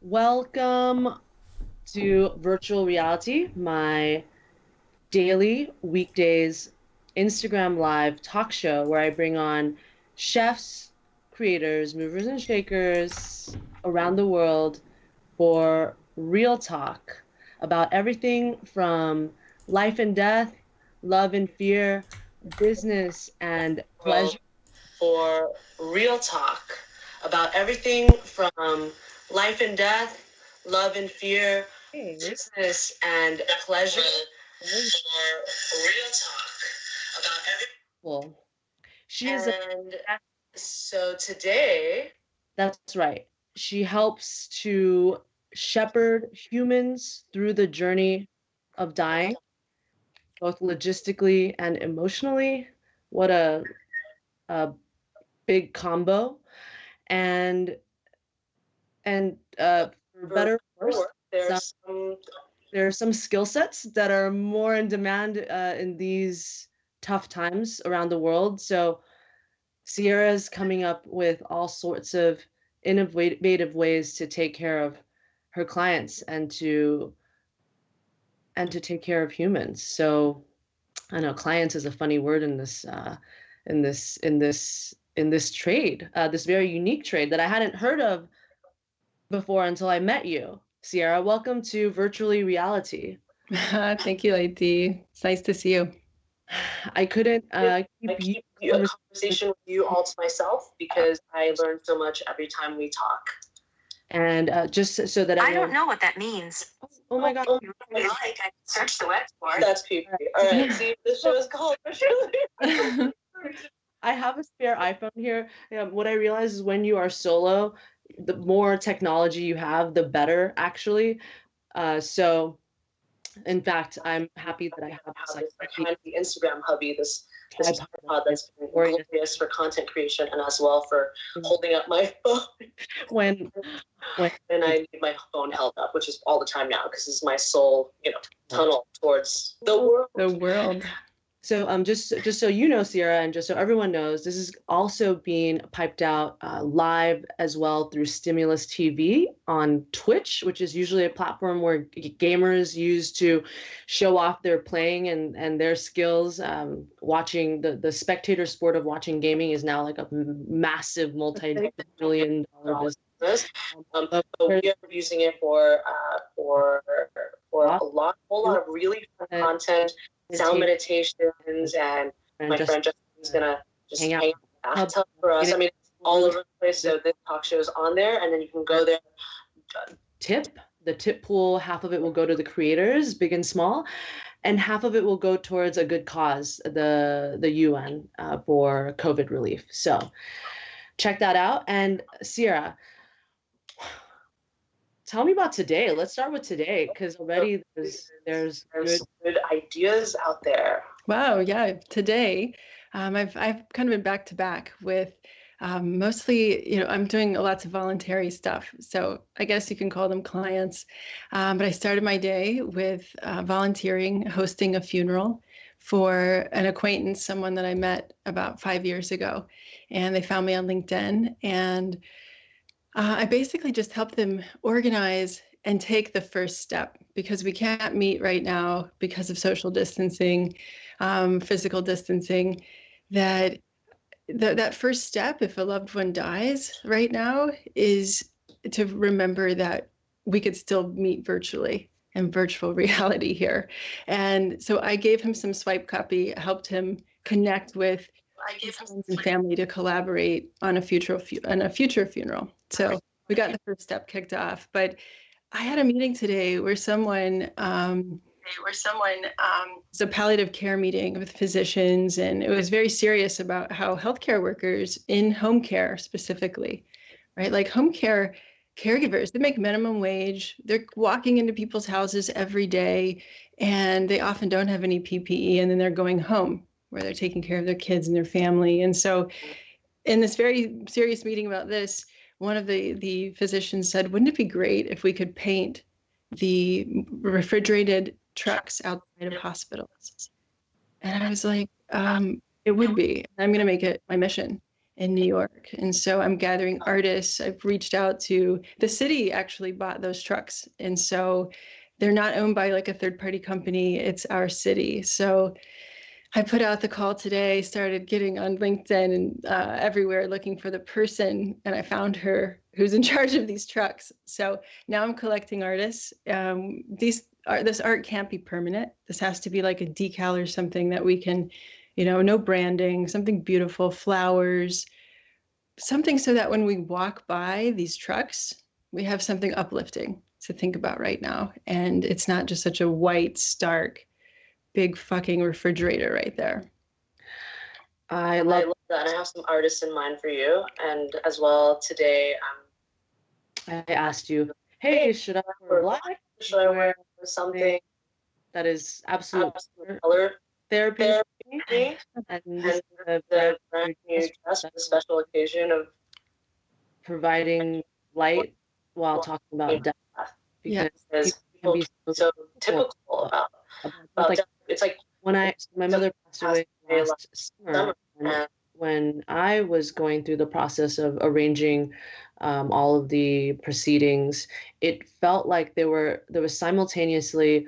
Welcome to Virtual Reality, my daily weekdays Instagram live talk show where I bring on chefs, creators, movers and shakers around the world for real talk about everything from life and death, love and fear, business and pleasure. For real talk about everything from life and death, love and fear, business and pleasure. For real talk about everything. Well, she is and so today, that's right. She helps to shepherd humans through the journey of dying, both logistically and emotionally. What a big combo. And for better or worse, there are some skill sets that are more in demand in these tough times around the world. So Sierra is coming up with all sorts of innovative ways to take care of her clients and to take care of humans. So I know clients is a funny word in this trade, this very unique trade that I hadn't heard of before until I met you. Sierra, welcome to Virtually Reality. Thank you, Leiti. It's nice to see you. I couldn't keep a conversation with you all to myself because I learn so much every time we talk. And just so that I don't know what that means. Oh my God. You like, I searched the web for it. That's PP. All right. See, the show is called Virtually. I have a spare iPhone here. What I realize is when you are solo, the more technology you have, the better, actually. So, in fact, I'm happy that I have this like the Instagram hubby, this tripod that's glorious for content creation and as well for holding up my phone when I need my phone held up, which is all the time now because this is my sole, tunnel towards the world. The world. So just so you know, Sierra, and just so everyone knows, this is also being piped out live as well through Stimulus TV on Twitch, which is usually a platform where gamers use to show off their playing and their skills. Watching the spectator sport of watching gaming is now like a massive multi-billion dollar business. But we are using it for a whole lot of really fun content. Sound meditations, and my friend Justin's gonna just hang out for us. I mean, all over the place. So this talk show is on there, and then you can go there. The tip pool, half of it will go to the creators, big and small, and half of it will go towards a good cause, the UN for COVID relief. So check that out. And Sierra, tell me about today. Let's start with today because already there's good ideas out there. Wow, yeah. Today, I've kind of been back to back with mostly, I'm doing lots of voluntary stuff. So I guess you can call them clients. But I started my day with volunteering, hosting a funeral for an acquaintance, someone that I met about 5 years ago, and they found me on LinkedIn, and I basically just help them organize and take the first step because we can't meet right now because of social distancing, physical distancing. That first step, if a loved one dies right now, is to remember that we could still meet virtually and virtual reality here. And so I gave him some swipe copy, helped him connect with friends and family to collaborate on a future funeral. So we got the first step kicked off. But I had a meeting today where someone it's a palliative care meeting with physicians, and it was very serious about how healthcare workers in home care specifically, right? Like home care caregivers, they make minimum wage. They're walking into people's houses every day, and they often don't have any PPE, and then they're going home where they're taking care of their kids and their family. And so in this very serious meeting about this, one of the physicians said, wouldn't it be great if we could paint the refrigerated trucks outside of hospitals? And I was like, it would be. I'm going to make it my mission. in New York. And so I'm gathering artists. I've reached out to the city, actually bought those trucks. And so they're not owned by like a third party company. It's our city. So I put out the call today, started getting on LinkedIn and everywhere looking for the person, and I found her who's in charge of these trucks. So now I'm collecting artists. This art can't be permanent. This has to be like a decal or something that we can, no branding, something beautiful, flowers, something so that when we walk by these trucks, we have something uplifting to think about right now. And it's not just such a white, stark, big fucking refrigerator right there. I love that. And I have some artists in mind for you. And as well, today, I asked you, hey, should I wear black? Should I wear something that is absolute color therapy? And the brand new dress for the special occasion of providing light while talking about death. Because people can be so typical about like, death. It's like when my mother passed away last summer, when I was going through the process of arranging all of the proceedings, it felt like there was simultaneously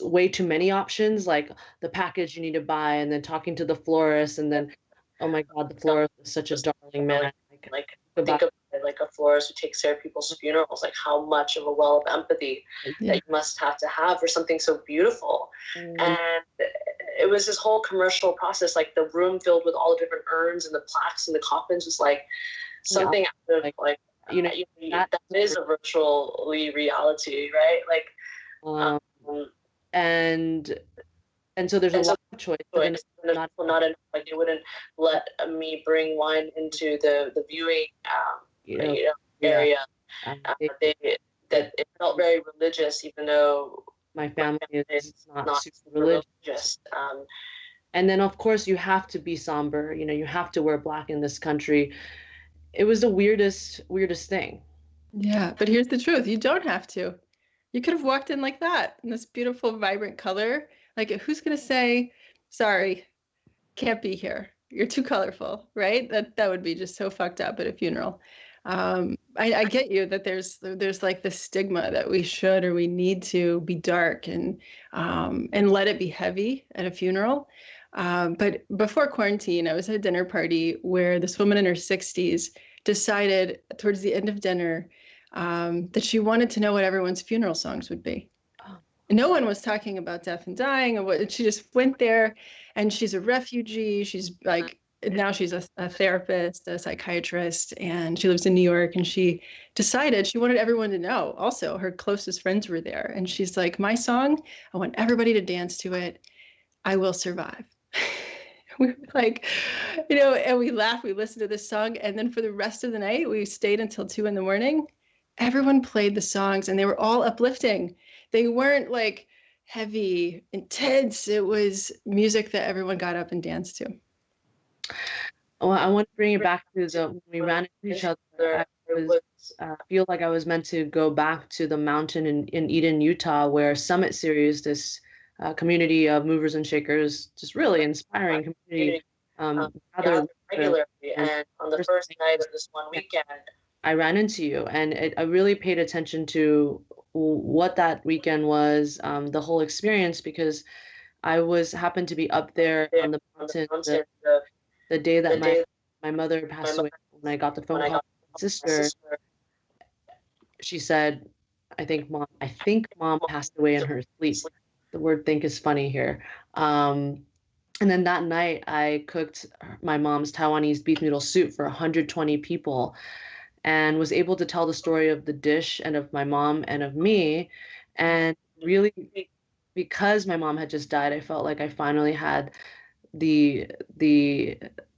way too many options, like the package you need to buy, and then talking to the florist, and then, oh my God, the florist is such a darling man. Like think of it like a florist who takes care of people's funerals, like how much of a well of empathy that you must have to have for something so beautiful. And it was this whole commercial process, like the room filled with all the different urns and the plaques and the coffins was like something out of that is a virtual reality, right? Like and so there's a lot of choice. Not enough. Like they wouldn't let me bring wine into the viewing area. It felt very religious, even though my family is not super religious. And then of course you have to be somber. You have to wear black in this country. It was the weirdest thing. Yeah, but here's the truth: you don't have to. You could have walked in like that, in this beautiful, vibrant color. Like, who's going to say, sorry, can't be here. You're too colorful, right? That would be just so fucked up at a funeral. I get you that there's like this stigma that we should or we need to be dark and let it be heavy at a funeral. But before quarantine, I was at a dinner party where this woman in her 60s decided towards the end of dinner that she wanted to know what everyone's funeral songs would be. No one was talking about death and dying, and she just went there. And she's a refugee. She's like, now she's a therapist, a psychiatrist, and she lives in New York. And she decided she wanted everyone to know. Also, her closest friends were there, and she's like, my song, I want everybody to dance to it. I Will Survive. We were like, and we laughed. We listened to this song, and then for the rest of the night, we stayed until 2 a.m. Everyone played the songs, and they were all uplifting. They weren't like heavy, intense. It was music that everyone got up and danced to. Well, I want to bring it back to when we ran into each other. I feel like I was meant to go back to the mountain in Eden, Utah, where Summit Series, this community of movers and shakers, just really inspiring community. Regularly, and on the first night of this one weekend, I ran into you, and I really paid attention to what that weekend was, the whole experience, because I happened to be up there on the mountain the day that my mother passed away. When I got the phone call from my sister, she said, I think mom passed away in her sleep. The word think is funny here. And then that night I cooked my mom's Taiwanese beef noodle soup for 120 people, and was able to tell the story of the dish and of my mom and of me. And really, because my mom had just died, I felt like I finally had the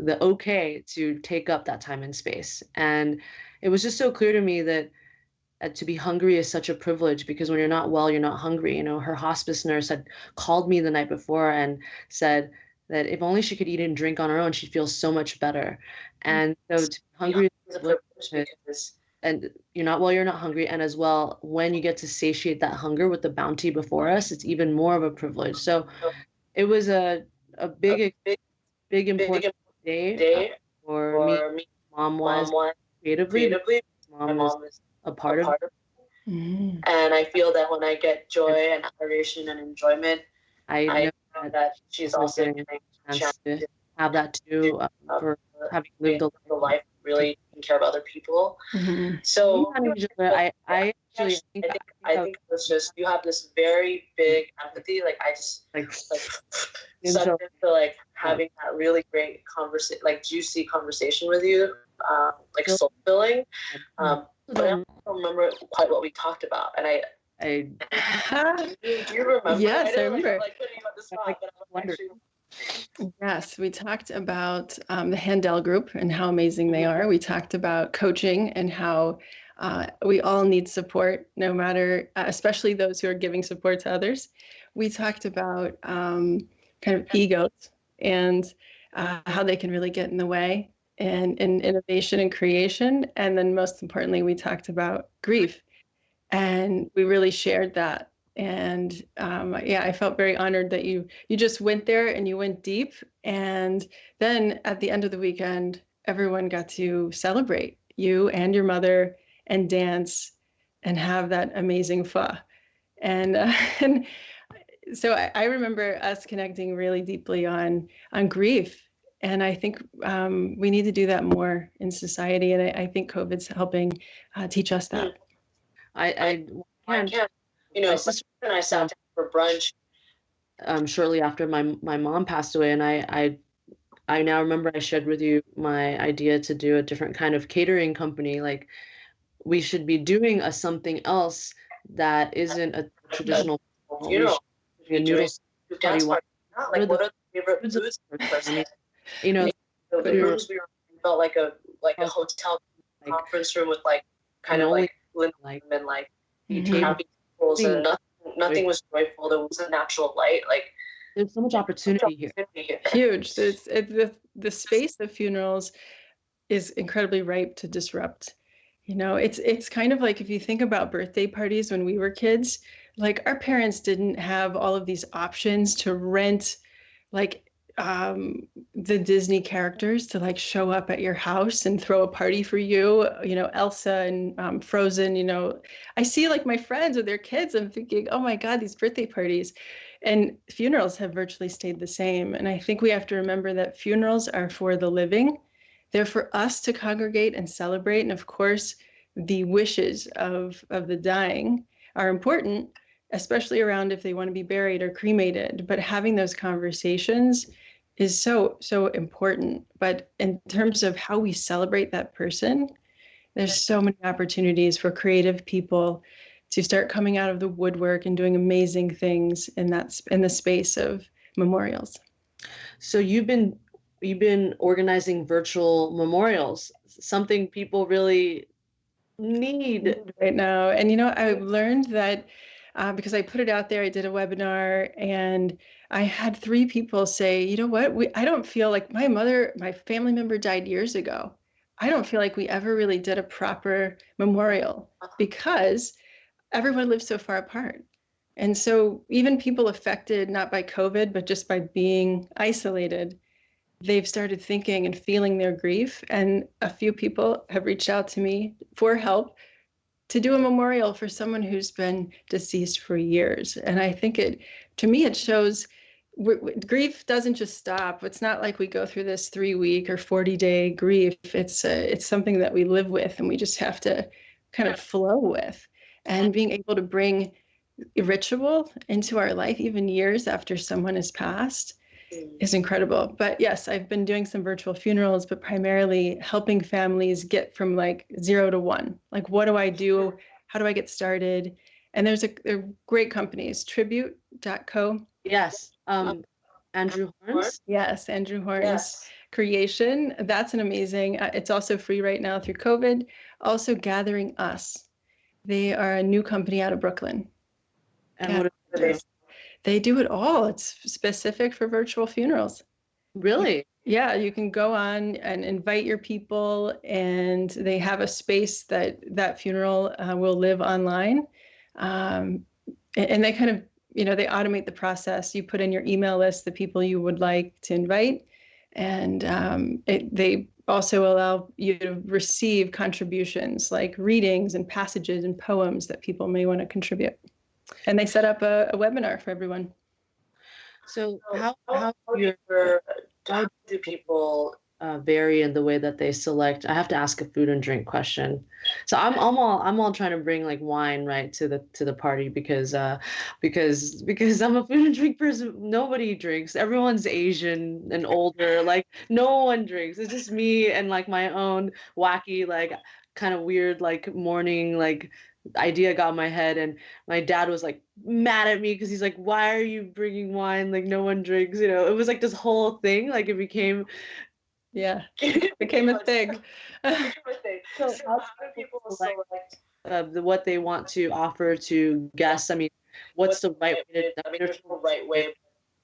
okay to take up that time and space. And it was just so clear to me that to be hungry is such a privilege, because when you're not well, you're not hungry. Her hospice nurse had called me the night before and said that if only she could eat and drink on her own, she'd feel so much better. And so to be hungry is a privilege, and you're not well, you're not hungry. And as well, when you get to satiate that hunger with the bounty before us, it's even more of a privilege. So it was a big important day For me, mom-wise, creatively, mom is a part of it. Mm-hmm. And I feel that when I get joy and adoration and enjoyment, I know that she's also getting a chance to have that too, for having lived a the life really taking care of other people. Mm-hmm. So I actually I think it's just you have this very big empathy. Like I just like sucked into like having that really great conversation, like juicy conversation with you, like soul filling. But I don't remember quite what we talked about, and I do you remember? Yes, I remember. Like putting you on the spot, but I'm actually. Yes, we talked about the Handel Group and how amazing they are. We talked about coaching and how we all need support, no matter, especially those who are giving support to others. We talked about kind of egos and how they can really get in the way and innovation and creation. And then most importantly, we talked about grief. And we really shared that. And yeah, I felt very honored that you just went there and you went deep. And then at the end of the weekend, everyone got to celebrate you and your mother and dance and have that amazing pho. And and so I remember us connecting really deeply on grief. And I think we need to do that more in society. And I think COVID's helping teach us that. I can't. You know, my sister and I sat down for brunch. Shortly after my mom passed away, and I now remember I shared with you my idea to do a different kind of catering company. Like we should be doing something else that isn't a traditional funeral. A noodle party. Like what are the favorite foods for the person? You know, the rooms we were in felt like a hotel conference room with like kind of like and like happy tables, and nothing was joyful. There was a natural light. Like there's so much opportunity here. Huge. The space of funerals is incredibly ripe to disrupt. You know, it's kind of like if you think about birthday parties when we were kids, like our parents didn't have all of these options to rent like the Disney characters to like show up at your house and throw a party for you, you know, Elsa and Frozen, you know, I see like my friends with their kids, I'm thinking, oh my God, these birthday parties. And funerals have virtually stayed the same. And I think we have to remember that funerals are for the living. They're for us to congregate and celebrate. And of course, the wishes of the dying are important, especially around if they want to be buried or cremated. But having those conversations is so important. But in terms of how we celebrate that person, there's so many opportunities for creative people to start coming out of the woodwork and doing amazing things in the space of memorials. So you've been organizing virtual memorials, something people really need right now. And you know, I've learned that because I put it out there, I did a webinar, and I had 3 people say, you know what, I don't feel like my family member died years ago. I don't feel like we ever really did a proper memorial because everyone lives so far apart. And so even people affected not by COVID, but just by being isolated, they've started thinking and feeling their grief. And a few people have reached out to me for help to do a memorial for someone who's been deceased for years. And I think to me, it shows grief doesn't just stop. It's not like we go through this 3-week or 40-day grief. It's something that we live with, and we just have to kind of flow with. And being able to bring ritual into our life, even years after someone has passed, is incredible. But yes, I've been doing some virtual funerals, but primarily helping families get from like 0 to 1. Like, what do I do? How do I get started? And there are great companies, tribute.co. Yes. Andrew Horns. Yes, Andrew Horns Creation. That's an amazing, it's also free right now through COVID. Also Gathering Us. They are a new company out of Brooklyn. And what do they do? They do it all. It's specific for virtual funerals. Really? Yeah, you can go on and invite your people, and they have a space that funeral will live online. And they kind of, you know, they automate the process. You put in your email list, the people you would like to invite, and they also allow you to receive contributions like readings and passages and poems that people may want to contribute. And they set up a webinar for everyone. So How do people vary in the way that they select? I have to ask a food and drink question. So I'm all trying to bring like wine right to the party because I'm a food and drink person. Nobody drinks. Everyone's Asian and older. Like no one drinks. It's just me and like my own wacky like kind of weird like morning like idea got in my head, and my dad was like mad at me because he's like, why are you bringing wine, like no one drinks, it was like this whole thing, like it became became a thing. So how do people select what they want to offer to guests? I mean, what's the right way there's no right way,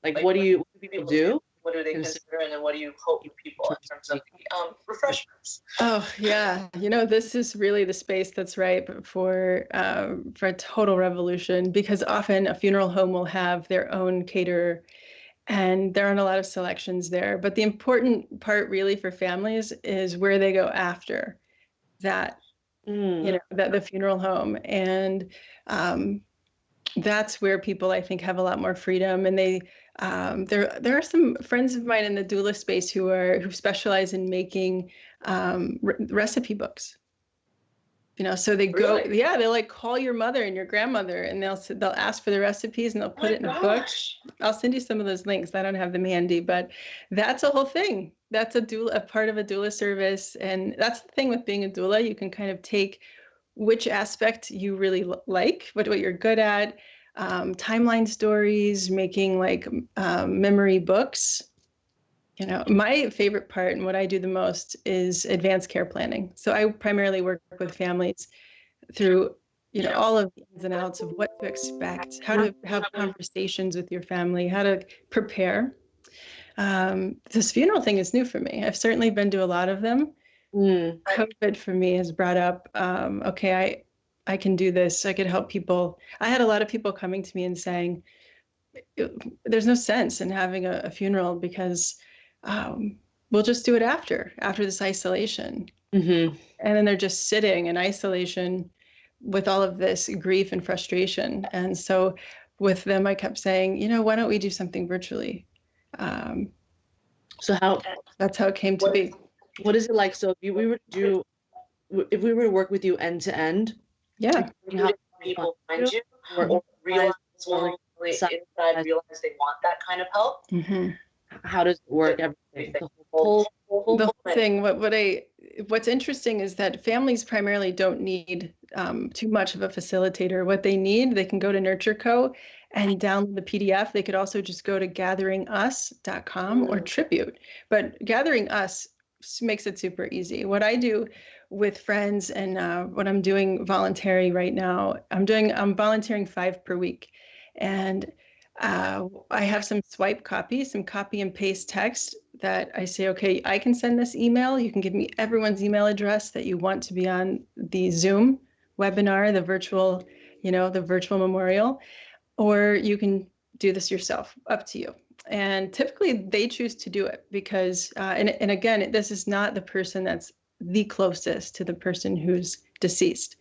like what do people do? What do they consider, and then what do you hope people in terms of the refreshments? Oh yeah, this is really the space that's ripe for a total revolution, because often a funeral home will have their own caterer, and there aren't a lot of selections there. But the important part really for families is where they go after that, that the funeral home, and that's where people, I think, have a lot more freedom. And they there are some friends of mine in the doula space who specialize in making recipe books. So they go, Really? they'll like call your mother and your grandmother, and they'll ask for the recipes, and they'll put it in a book. I'll send you some of those links. I don't have them handy, but that's a whole thing. That's a part of a doula service, and that's the thing with being a doula. You can kind of take which aspect you really like, what you're good at, timeline stories, making like memory books. My favorite part and what I do the most is advanced care planning. So I primarily work with families through, all of the ins and outs of what to expect, how to have conversations with your family, how to prepare. This funeral thing is new for me. I've certainly been to a lot of them. COVID for me has brought up, okay, I can do this. I could help people. I had a lot of people coming to me and saying, there's no sense in having a funeral because we'll just do it after this isolation. Mm-hmm. And then they're just sitting in isolation with all of this grief and frustration. And so with them, I kept saying, why don't we do something virtually? So that's how it came to be. What is it like? So if we were to work with you end to end, how people find you or realize inside realize they want that kind of help? Mm-hmm. How does it work? Everything. The whole thing. What's interesting is that families primarily don't need too much of a facilitator. What they need, they can go to Nurture Co. and download the PDF. They could also just go to gatheringus.com or Tribute. But Gathering Us makes it super easy. What I do with friends and what I'm doing voluntary right now, I'm volunteering 5 per week. And I have some swipe copy, some copy and paste text that I say, okay, I can send this email. You can give me everyone's email address that you want to be on the Zoom webinar, the virtual memorial, or you can do this yourself, up to you. And typically they choose to do it because, and again, this is not the person that's the closest to the person who's deceased,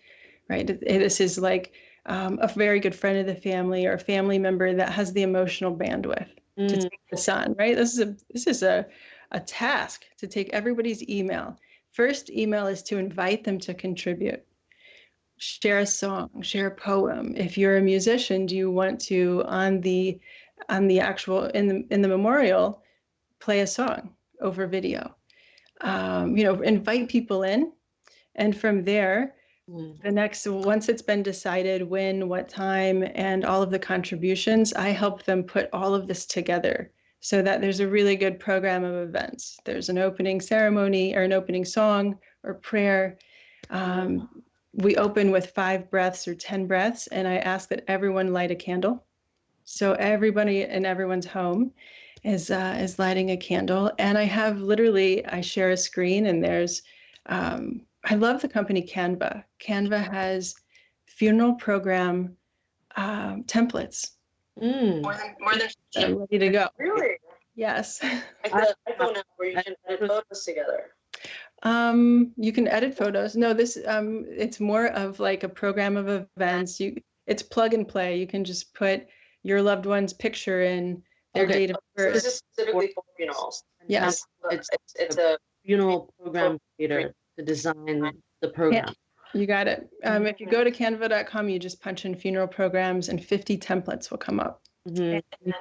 right? This is like a very good friend of the family or a family member that has the emotional bandwidth to take this on, right? This is a task to take everybody's email. First email is to invite them to contribute. Share a song, share a poem. If you're a musician, do you want to on the actual in the memorial play a song over video? Invite people in, and from there, once it's been decided when, what time, and all of the contributions, I help them put all of this together so that there's a really good program of events. There's an opening ceremony or an opening song or prayer. We open with 5 breaths or 10 breaths, and I ask that everyone light a candle. So everybody in everyone's home is lighting a candle. And I share a screen, and there's, I love the company Canva. Canva has funeral program templates. More than ready to go. Really? Yes. Like the iPhone app where you can edit photos together. You can edit photos. No, this it's more of like a program of events. It's plug and play. You can just put your loved one's picture in, their date of So birth. this is specifically for funerals. Yes. It's a funeral program creator to design the program. You got it. If you go to canva.com, you just punch in funeral programs and 50 templates will come up. Mhm. And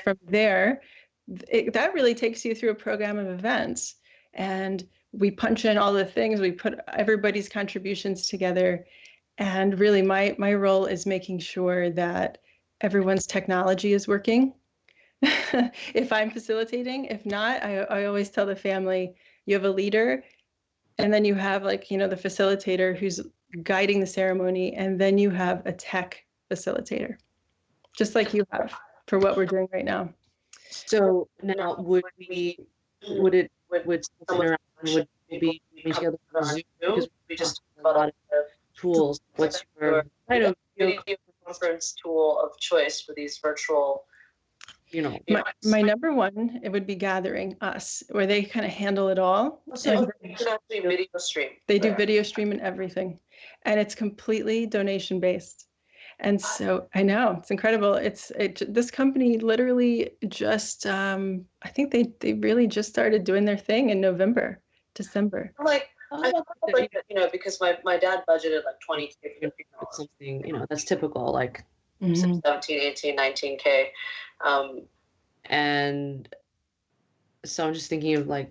from there, that really takes you through a program of events. And we punch in all the things, we put everybody's contributions together. And really my role is making sure that everyone's technology is working. If I'm facilitating, if not, I always tell the family, you have a leader, and then you have like, the facilitator who's guiding the ceremony, and then you have a tech facilitator, just like you have for what we're doing right now. So now would someone would be coming together on Zoom? Because we just have a lot of tools. What's your video conference tool of choice for these virtual? My number one, it would be Gathering Us, where they kind of handle it all. So you can actually video stream. They do video stream and everything, and it's completely donation based. And so I know it's incredible. This company literally just I think they really just started doing their thing in December. Because my dad budgeted like 20K for something, that's typical, like 17, 18, 19K. And so I'm just thinking of like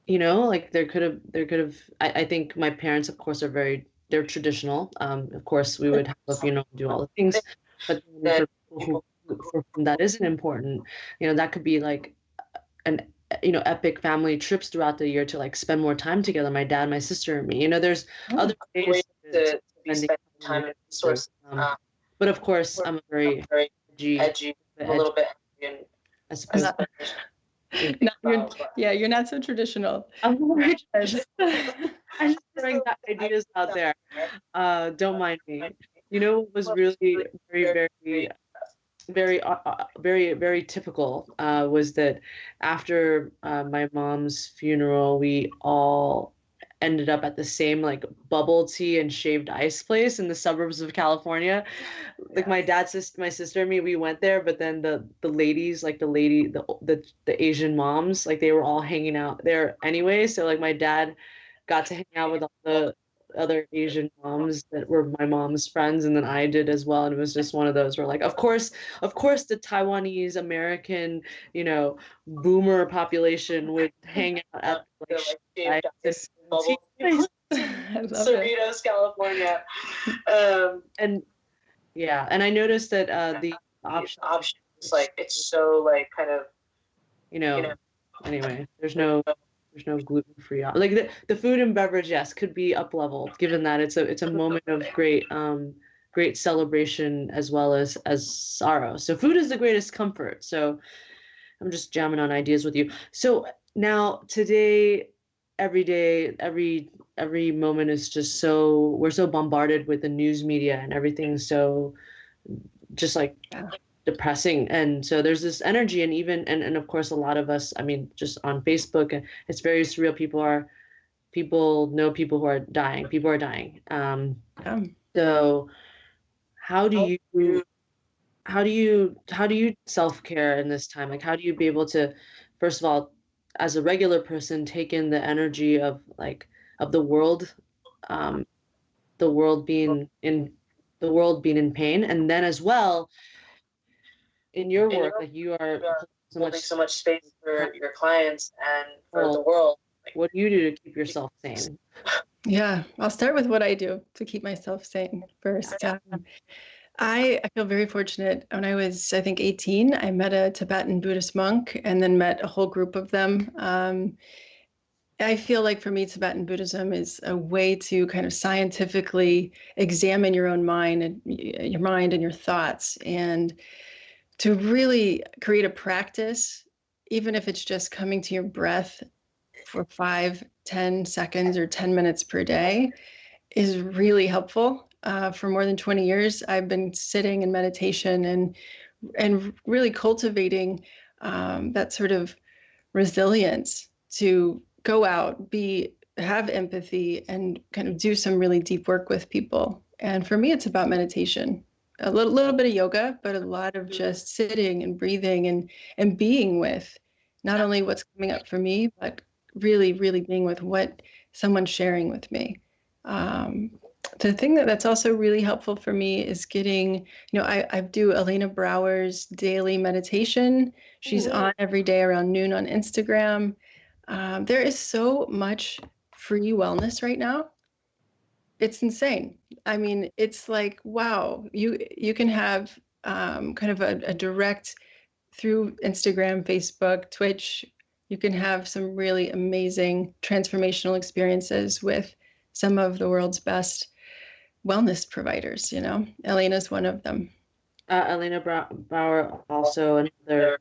there could have, I think my parents, of course, they're traditional. Of course, we would have a funeral and do all the things, but for people for whom that isn't important, that could be like an epic family trips throughout the year to like spend more time together. My dad, my sister, and me. There's other ways to spend time and resources. But of course, I'm very edgy, a little bit, and I suppose. You're not so traditional. I'm just throwing ideas out there. Don't mind me. What was really very typical was that after my mom's funeral, we all ended up at the same like bubble tea and shaved ice place in the suburbs of California. Like my sister and me, we went there, but then the ladies, like the Asian moms, like they were all hanging out there anyway. So like my dad got to hang out with all the other Asian moms that were my mom's friends, and then I did as well. And it was just one of those where like, of course the Taiwanese American, boomer population would hang out at like Cerritos, California. And I noticed that the option is like, it's so like kind of anyway, there's no gluten-free like the food and beverage, yes, could be up leveled, given that it's a moment of great celebration as well as sorrow. So food is the greatest comfort. So I'm just jamming on ideas with you. So now today, every day, every moment is just we're so bombarded with the news media, and everything's so just like depressing. And so there's this energy, and even and of course a lot of us, I mean, just on Facebook, it's very surreal. People know people who are dying. So how do you self-care in this time? Like, how do you be able to, first of all, as a regular person, take in the energy of the world, the world being in pain, and then as well in your work, like you are holding so much space for your clients and for the world. What do you do to keep yourself sane? Yeah, I'll start with what I do to keep myself sane first. I feel very fortunate. When I was, I think, 18, I met a Tibetan Buddhist monk and then met a whole group of them. I feel like for me, Tibetan Buddhism is a way to kind of scientifically examine your own mind and your thoughts, and to really create a practice, even if it's just coming to your breath for 5, 10 seconds or 10 minutes per day, is really helpful. For more than 20 years, I've been sitting in meditation and really cultivating that sort of resilience to go out, be have empathy and kind of do some really deep work with people. And for me, it's about meditation, a little bit of yoga, but a lot of just sitting and breathing and being with not only what's coming up for me, but really, really being with what someone's sharing with me. The thing that's also really helpful for me is getting, I do Elena Brower's daily meditation. She's on every day around noon on Instagram. There is so much free wellness right now. It's insane. I mean, it's like, wow, you can have kind of a direct through Instagram, Facebook, Twitch. You can have some really amazing transformational experiences with some of the world's best wellness providers. Elena's one of them. Elena Bauer, also another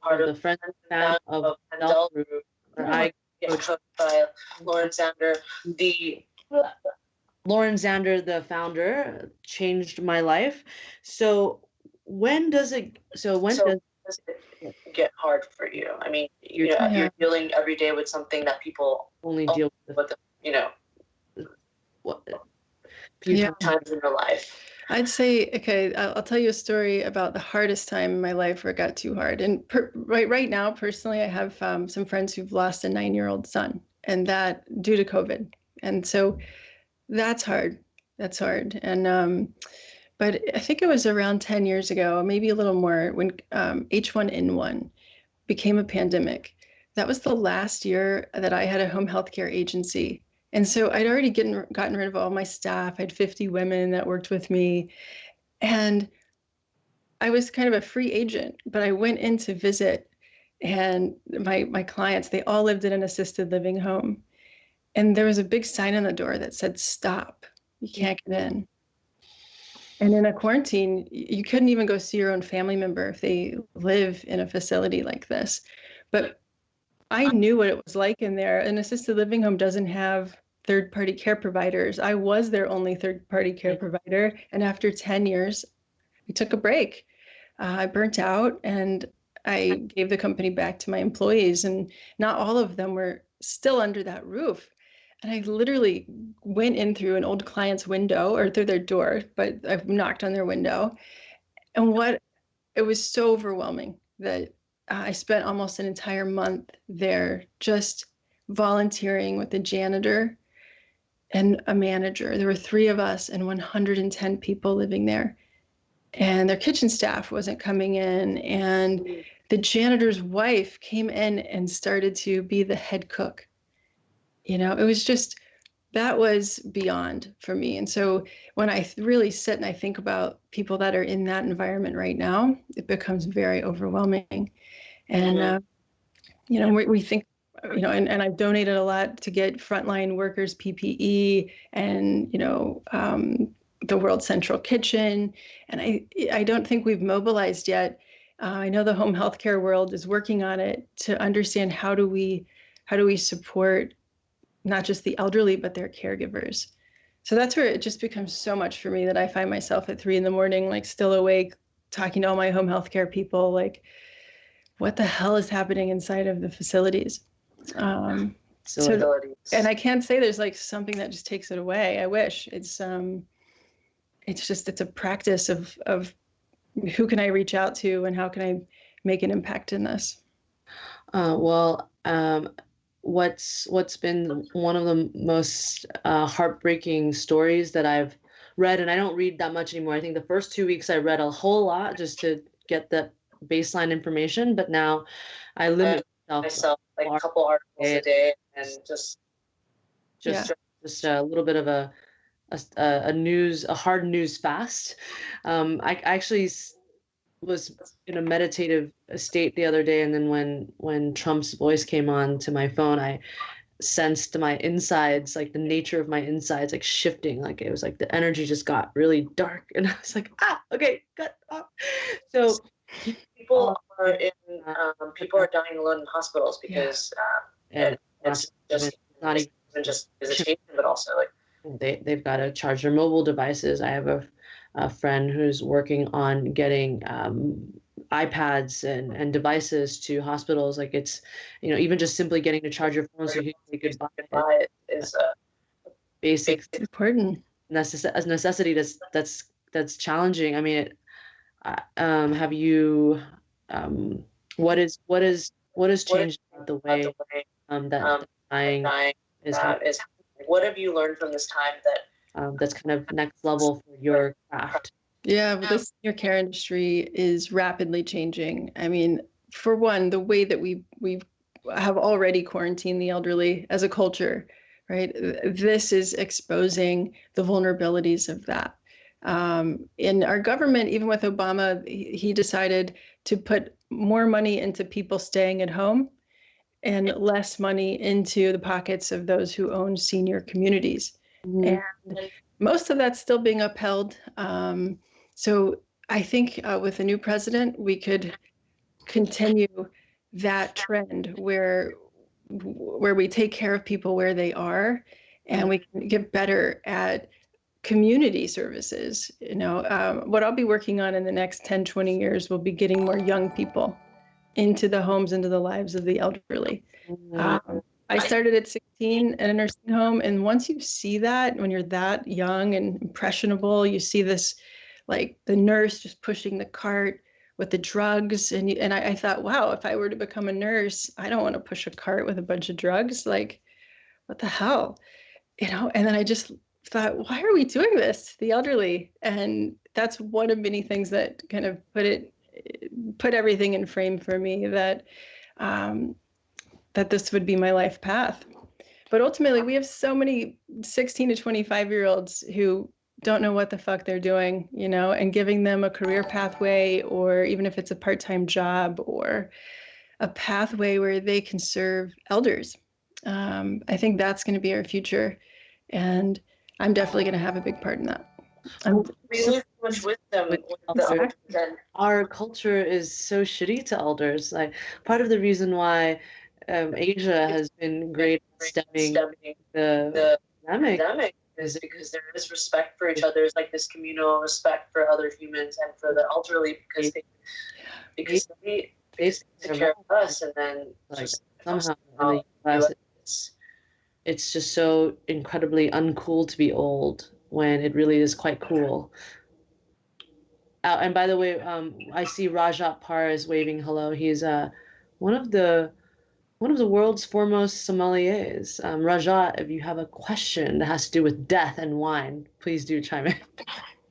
part of the friend fan of Adult Group, where I coached by Lauren Zander. Lauren Zander, the founder, changed my life. So when does it get hard for you? I mean, you're dealing every day with something that people only deal with, few times in their life. I'd say, okay, I'll tell you a story about the hardest time in my life where it got too hard. And right now, personally, I have some friends who've lost a 9-year-old son, and that due to COVID. And so that's hard. That's hard. And but I think it was around 10 years ago, maybe a little more, when H1N1 became a pandemic. That was the last year that I had a home healthcare agency. And so I'd already gotten rid of all my staff. I had 50 women that worked with me. And I was kind of a free agent, but I went in to visit, and my clients, they all lived in an assisted living home. And there was a big sign on the door that said, "Stop, you can't get in." And in a quarantine, you couldn't even go see your own family member if they live in a facility like this. But I knew what it was like in there. An assisted living home doesn't have third-party care providers. I was their only third-party care provider. And after 10 years, I took a break. I burnt out, and I gave the company back to my employees. And not all of them were still under that roof. And I literally went in through an old client's window, or through their door, but I knocked on their window. And it was so overwhelming that I spent almost an entire month there just volunteering with a janitor and a manager. There were 3 of us and 110 people living there. And their kitchen staff wasn't coming in. And the janitor's wife came in and started to be the head cook. It was just, that was beyond for me. And so when I really sit and I think about people that are in that environment right now, it becomes very overwhelming. And, we think, and I've donated a lot to get frontline workers PPE and, the World Central Kitchen. And I don't think we've mobilized yet. I know the home healthcare world is working on it to understand how do we support not just the elderly, but their caregivers. So that's where it just becomes so much for me that I find myself at 3 a.m, like still awake, talking to all my home healthcare people, like, what the hell is happening inside of the facilities? And I can't say there's like something that just takes it away. I wish. It's a practice of who can I reach out to and how can I make an impact in this? What's been one of the most heartbreaking stories that I've read, and I don't read that much anymore. I think the first 2 weeks I read a whole lot just to get the baseline information, but now I limit myself like a couple articles a day, and just a little bit of a hard news fast. I actually was in a meditative state the other day, and then when Trump's voice came on to my phone, I sensed my insides, like the nature of my insides, like shifting. Like it was like the energy just got really dark, and I was like, okay, cut off. So people are dying alone in hospitals because and it's just not even just visitation, but also like they've got to charge their mobile devices. I have a friend who's working on getting iPads and devices to hospitals. Like it's, even just simply getting to charge your phone so you can say goodbye is basic important necessity that's challenging. I mean, have you what is changed about the way that dying is happening? What have you learned from this time that's kind of next level for your craft? Yeah, well, the senior care industry is rapidly changing. I mean, for one, the way that we have already quarantined the elderly as a culture, right? This is exposing the vulnerabilities of that. In our government, even with Obama, he decided to put more money into people staying at home and less money into the pockets of those who own senior communities. Mm-hmm. And most of that's still being upheld. So I think with the new president, we could continue that trend where we take care of people where they are, and we can get better at community services. What I'll be working on in the next 10, 20 years will be getting more young people into the homes, into the lives of the elderly. I started at 16 at a nursing home, and once you see that, when you're that young and impressionable, you see this, like the nurse just pushing the cart with the drugs, and I thought, wow, if I were to become a nurse, I don't want to push a cart with a bunch of drugs. Like, what the hell, And then I just thought, why are we doing this, the elderly? And that's one of many things that kind of put everything in frame for me, that this would be my life path. But ultimately, we have so many 16 to 25-year-olds who don't know what the fuck they're doing, and giving them a career pathway, or even if it's a part-time job or a pathway where they can serve elders. I think that's going to be our future. And I'm definitely going to have a big part in that. We lose so much wisdom with the elders. Our culture is so shitty to elders. Like, part of the reason why Asia has been great at stemming the pandemic is because there is respect for each other. There's like this communal respect for other humans and for the elderly, because they take care of us, and then like somehow in the US, it's just so incredibly uncool to be old when it really is quite cool. And by the way, I see Rajat Par is waving hello. He's one of the world's foremost sommeliers. Rajat, if you have a question that has to do with death and wine, please do chime in.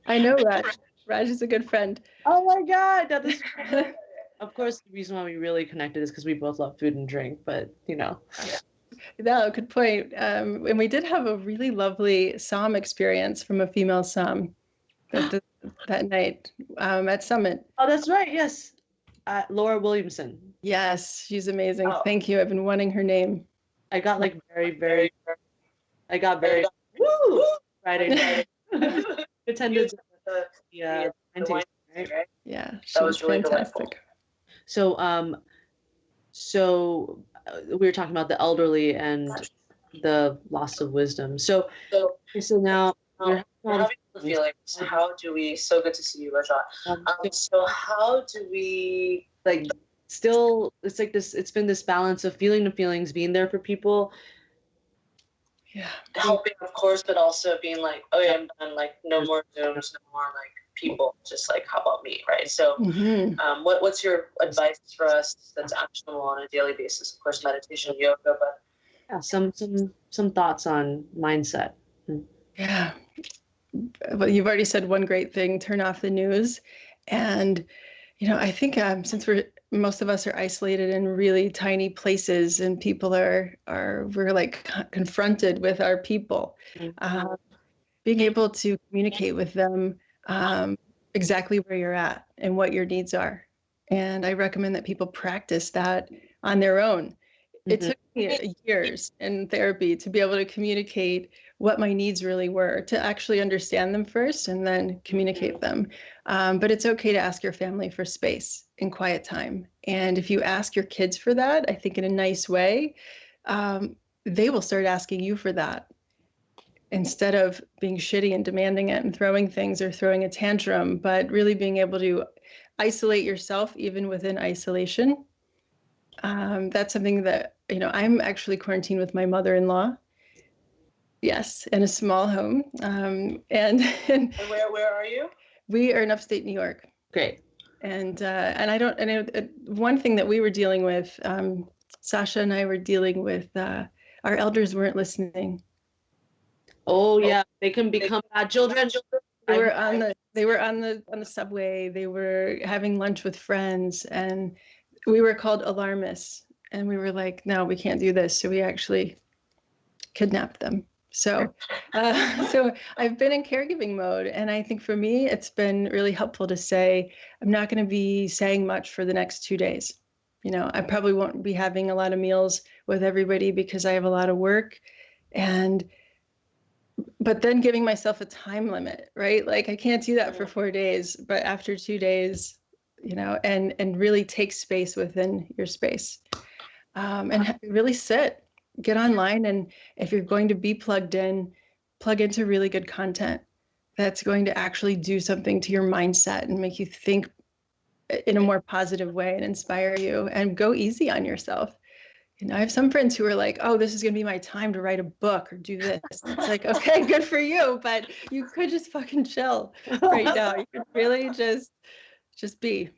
I know Raj. Raj is a good friend. Oh my God, that is. Of course, the reason why we really connected is because we both love food and drink. But No, good point. And we did have a really lovely Somm experience from a female Somm that night at Summit. Oh, that's right. Yes, Laura Williamson. Yes, she's amazing. Oh. Thank you. I've been wanting her name. I got like very woo Friday night. Attended the wine tasting, right? Yeah, she was really fantastic. So we were talking about the elderly and the loss of wisdom. So now we're having the feelings. How do we? So good to see you, Rajat. So how do we like? Still, it's like this. It's been this balance of feeling the feelings, being there for people. Yeah, helping, of course, but also being like, oh yeah, I'm done. Like, no more Zooms, no more like people. Just like, how about me, right? So, what's your advice for us that's actionable on a daily basis? Of course, meditation, yoga, but yeah, some thoughts on mindset. Yeah, well, you've already said one great thing: turn off the news. And I think since most of us are isolated in really tiny places, and people we're like confronted with our people, being able to communicate with them exactly where you're at and what your needs are. And I recommend that people practice that on their own. It took me years in therapy to be able to communicate what my needs really were, to actually understand them first and then communicate them. But it's okay to ask your family for space and quiet time. And if you ask your kids for that, I think in a nice way, they will start asking you for that. Instead of being shitty and demanding it and throwing things or throwing a tantrum, but really being able to isolate yourself even within isolation. That's something that, I'm actually quarantined with my mother-in-law. Yes, in a small home. And where are you? We are in upstate New York. Great. And one thing that we were dealing with, Sasha and I were dealing with, our elders weren't listening. Oh yeah, they can become bad children. They were on the subway. They were having lunch with friends, and we were called alarmists. And we were like, no, we can't do this. So we actually kidnapped them. So, so I've been in caregiving mode, and I think for me, it's been really helpful to say, I'm not going to be saying much for the next 2 days. I probably won't be having a lot of meals with everybody because I have a lot of work, but then giving myself a time limit, right? Like I can't do that for 4 days, but after 2 days, and really take space within your space, and really get online. And if you're going to be plugged in, plug into really good content that's going to actually do something to your mindset and make you think in a more positive way and inspire you, and go easy on yourself. I have some friends who are like, oh, this is going to be my time to write a book or do this. And it's like, okay, good for you, but you could just fucking chill right now. You could really just be.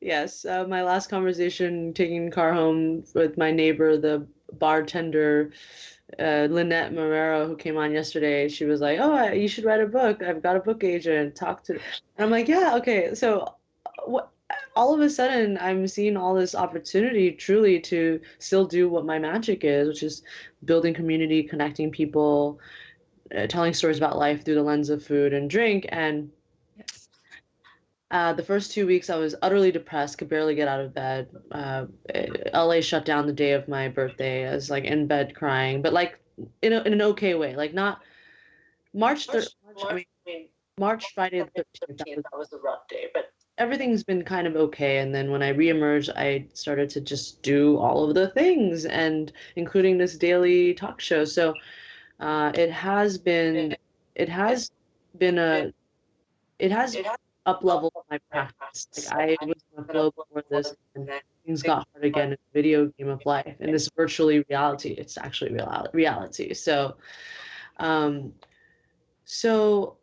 Yes, my last conversation, taking the car home with my neighbor, the bartender, Lynette Marrero, who came on yesterday. She was like, oh, you should write a book. I've got a book agent. Talk to. And I'm like, yeah, okay. So all of a sudden, I'm seeing all this opportunity truly to still do what my magic is, which is building community, connecting people, telling stories about life through the lens of food and drink. And yes. The first 2 weeks, I was utterly depressed, could barely get out of bed. LA shut down the day of my birthday. I was like in bed crying, but like in an okay way, like not March Friday the 13th. That was a rough day, but everything's been kind of okay. And then when I reemerged, I started to just do all of the things, and including this daily talk show. So it has up leveled my practice. Like I was on a flow before this, and things got hard again in the video game of life. And this virtually reality, it's actually reality. So, so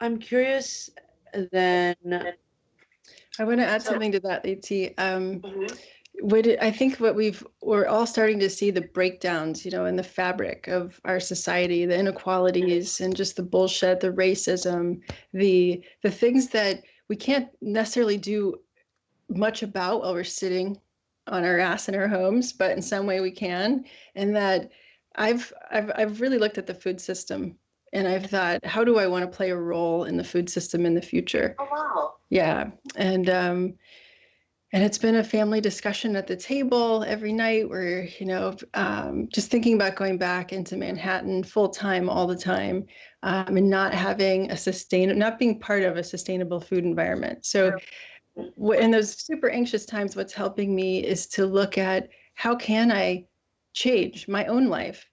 I'm curious then. I want to add something to that, Leiti. I think we're all starting to see the breakdowns, in the fabric of our society, the inequalities and just the bullshit, the racism, the things that we can't necessarily do much about while we're sitting on our ass in our homes, but in some way we can. And that I've really looked at the food system, and I've thought, how do I want to play a role in the food system in the future? Oh, wow. Yeah. And it's been a family discussion at the table every night where, just thinking about going back into Manhattan full time all the time, and not having not being part of a sustainable food environment. So in those super anxious times, what's helping me is to look at how can I change my own life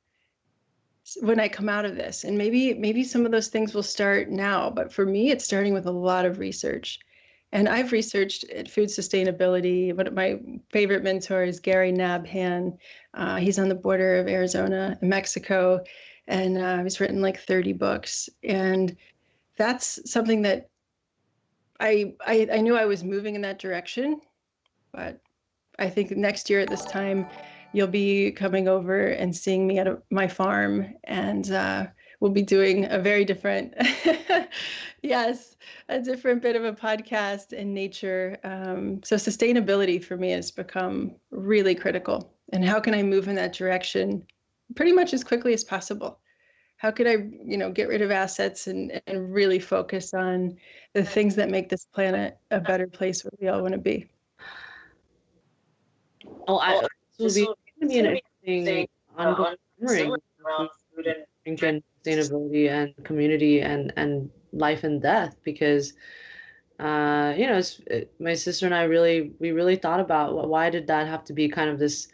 when I come out of this. And maybe some of those things will start now, but for me, it's starting with a lot of research. And I've researched food sustainability. One of my favorite mentors, Gary Nabhan. He's on the border of Arizona and Mexico, and he's written like 30 books. And that's something that I knew I was moving in that direction, but I think next year at this time, you'll be coming over and seeing me at my farm, and we'll be doing a very different, yes, a different bit of a podcast in nature. So sustainability for me has become really critical. And how can I move in that direction pretty much as quickly as possible? How could I, get rid of assets and really focus on the things that make this planet a better place where we all want to be? Oh, this will be an interesting ongoing around food and drink and sustainability and community and life and death, because my sister and I we really thought about why did that have to be kind of this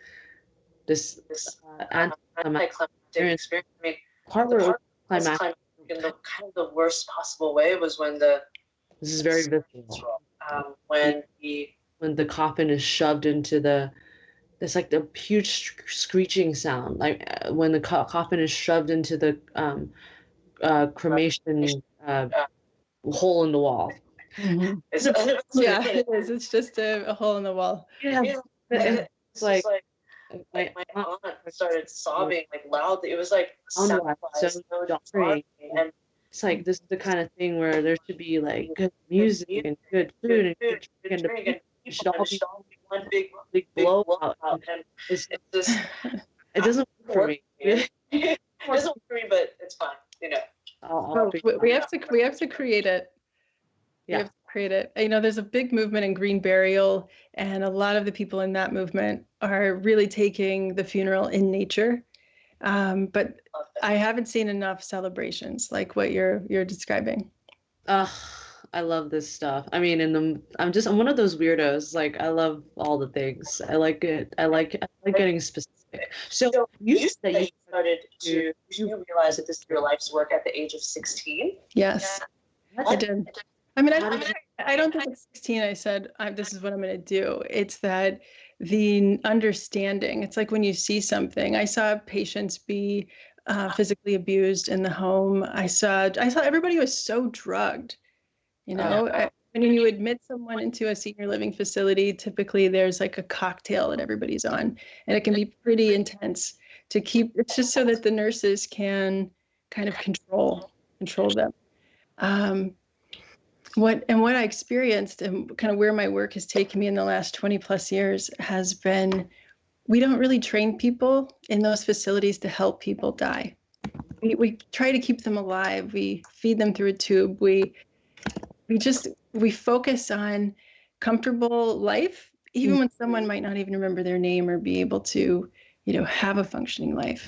anticlimactic experience. I mean, part where climactic in the kind of the worst possible way was when this is very visceral. when the coffin is shoved into there's like the huge screeching sound, like when the coffin is shoved into the cremation hole in the wall. Mm-hmm. Yeah, it is. It's just a hole in the wall. Yeah, it's like my aunt started sobbing like loudly. It was like so jarring. And it's like this is the kind of thing where there should be like good music and good food and good drink, and it should all be one big blowout. And it's just it doesn't work for me. It doesn't work for me, but it's fine. You know. We have to create it. We have to create it. You know, there's a big movement in green burial, and a lot of the people in that movement are really taking the funeral in nature. But I haven't seen enough celebrations like what you're describing. I love this stuff. I mean, I'm one of those weirdos. Like, I love all the things. I like it. I like getting specific. So you said that you realize that this is your life's work at the age of 16? Yes, I did. I mean, I don't think at 16 I said, this is what I'm going to do. It's that the understanding, it's like when you see something. I saw patients be physically abused in the home. I saw everybody was so drugged, you know. When you admit someone into a senior living facility, typically there's like a cocktail that everybody's on, and it can be pretty intense to keep. It's just so that the nurses can kind of control them. What I experienced and kind of where my work has taken me in the last 20 plus years has been, we don't really train people in those facilities to help people die. We try to keep them alive. We feed them through a tube. We focus on comfortable life, even when someone might not even remember their name or be able to, you know, have a functioning life.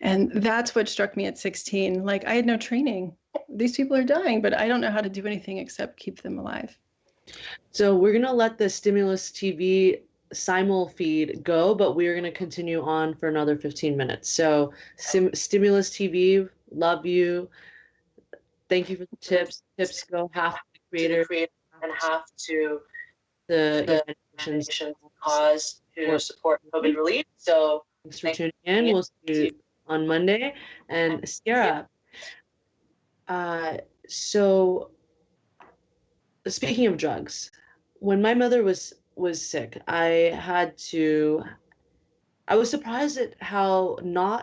And that's what struck me at 16. Like, I had no training. These people are dying, but I don't know how to do anything except keep them alive. So we're going to let the Stimulus TV simul feed go, but we're going to continue on for another 15 minutes. So Stimulus TV, love you. Thank you for the tips. Tips go half to the creator and half to the nation's cause to support COVID relief. So thanks for tuning in. We'll see you on Monday. And Sierra, so speaking of drugs, when my mother was sick, I was surprised at how not